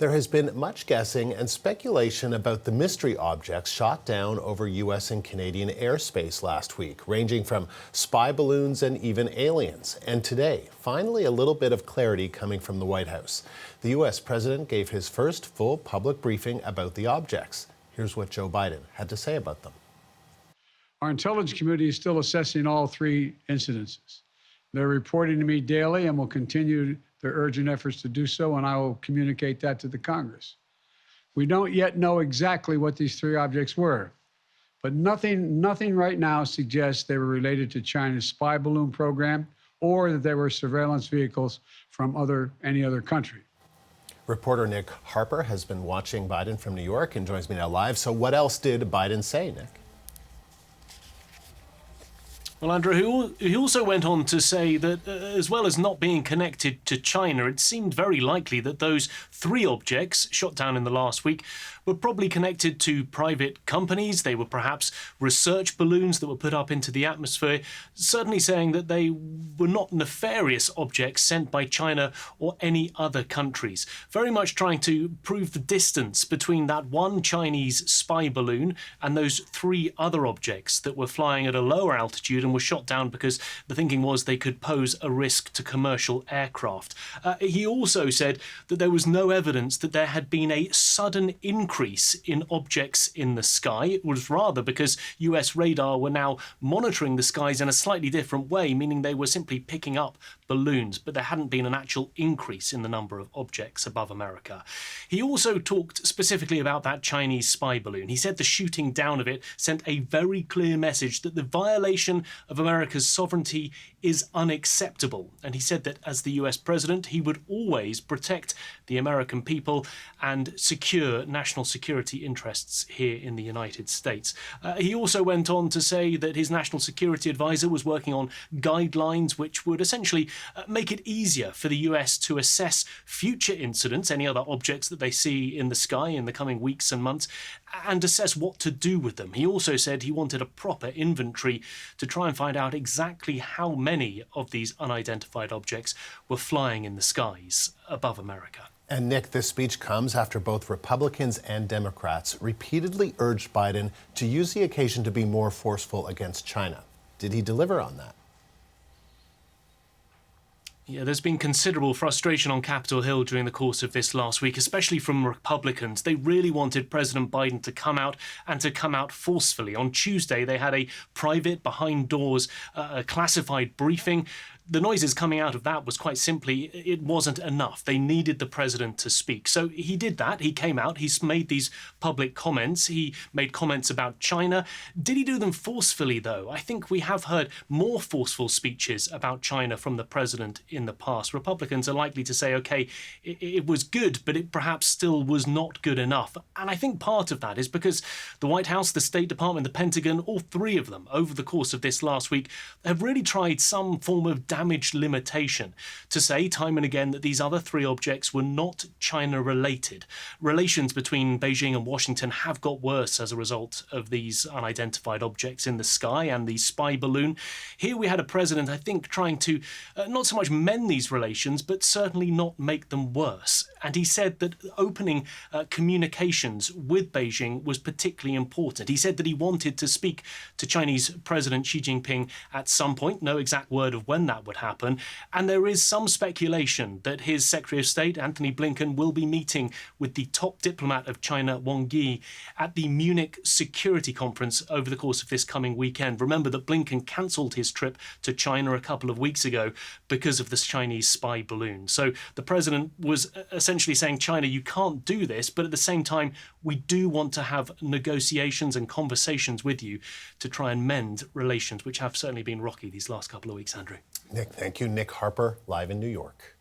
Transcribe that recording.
There has been much guessing and speculation about the mystery objects shot down over U.S. and Canadian airspace last week, ranging from spy balloons and even aliens. And today, finally a little bit of clarity coming from the White House. The U.S. president gave his first full public briefing about the objects. Here's what Joe Biden had to say about them. Our intelligence committee is still assessing all three incidences. They're reporting to me daily and will continue their urgent efforts to do so, and I will communicate that to the Congress. We don't yet know exactly what these three objects were, but nothing right now suggests they were related to China's spy balloon program or that they were surveillance vehicles from any other country. Reporter Nick Harper has been watching Biden from New York and joins me now live. So what else did Biden say, Nick? Well, Andrew, he also went on to say that as well as not being connected to China, it seemed very likely that those three objects shot down in the last week were probably connected to private companies. They were perhaps research balloons that were put up into the atmosphere, certainly saying that they were not nefarious objects sent by China or any other countries. Very much trying to prove the distance between that one Chinese spy balloon and those three other objects that were flying at a lower altitude and were shot down because the thinking was they could pose a risk to commercial aircraft. He also said that there was no evidence that there had been a sudden increase in objects in the sky. It was rather because US radar were now monitoring the skies in a slightly different way, meaning they were simply picking up balloons, but there hadn't been an actual increase in the number of objects above America. He also talked specifically about that Chinese spy balloon. He said the shooting down of it sent a very clear message that the violation of America's sovereignty is unacceptable. And he said that as the US president, he would always protect the American people and secure national security interests here in the United States. He also went on to say that his national security advisor was working on guidelines which would essentially make it easier for the US to assess future incidents, any other objects that they see in the sky in the coming weeks and months, and assess what to do with them. He also said he wanted a proper inventory to try and find out exactly how many of these unidentified objects were flying in the skies above America. And Nick, this speech comes after both Republicans and Democrats repeatedly urged Biden to use the occasion to be more forceful against China. Did he deliver on that? Yeah, there's been considerable frustration on Capitol Hill during the course of this last week, especially from Republicans. They really wanted President Biden to come out and to come out forcefully. On Tuesday, they had a private, behind-doors, classified briefing. The noises coming out of that was quite simply, it wasn't enough. They needed the president to speak. So he did that. He came out. He's made these public comments. He made comments about China. Did he do them forcefully, though? I think we have heard more forceful speeches about China from the president in the past. Republicans are likely to say, OK, it was good, but it perhaps still was not good enough. And I think part of that is because the White House, the State Department, the Pentagon, all three of them over the course of this last week have really tried some form of damage limitation to say time and again that these other three objects were not China related. Relations between Beijing and Washington have got worse as a result of these unidentified objects in the sky and the spy balloon. Here we had a president, I think, trying to not so much mend these relations, but certainly not make them worse. And he said that opening communications with Beijing was particularly important. He said that he wanted to speak to Chinese President Xi Jinping at some point, no exact word of when that would happen. And there is some speculation that his Secretary of State, Antony Blinken, will be meeting with the top diplomat of China, Wang Yi, at the Munich Security Conference over the course of this coming weekend. Remember that Blinken cancelled his trip to China a couple of weeks ago because of this Chinese spy balloon. So the president was essentially saying, China, you can't do this, but at the same time, we do want to have negotiations and conversations with you to try and mend relations, which have certainly been rocky these last couple of weeks, Andrew. Nick, thank you. Nick Harper, live in New York.